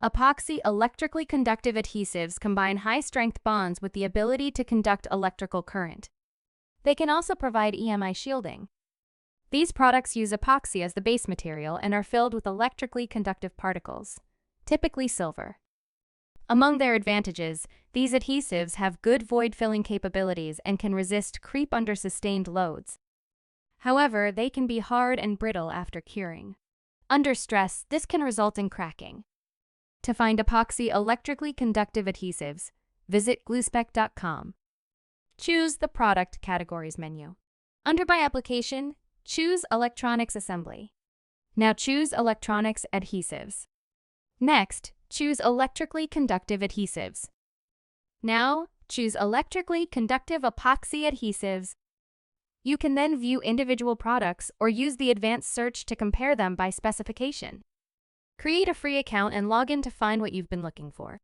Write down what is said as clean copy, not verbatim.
Epoxy electrically conductive adhesives combine high-strength bonds with the ability to conduct electrical current. They can also provide EMI shielding. These products use epoxy as the base material and are filled with electrically conductive particles, typically silver. Among their advantages, these adhesives have good void-filling capabilities and can resist creep under sustained loads. However, they can be hard and brittle after curing. Under stress, this can result in cracking. To find epoxy electrically conductive adhesives, visit gluespec.com. Choose the Product Categories menu. Under By Application, choose Electronics Assembly. Now choose Electronics Adhesives. Next, choose Electrically Conductive Adhesives. Now, choose Electrically Conductive Epoxy Adhesives. You can then view individual products or use the advanced search to compare them by specification. Create a free account and log in to find what you've been looking for.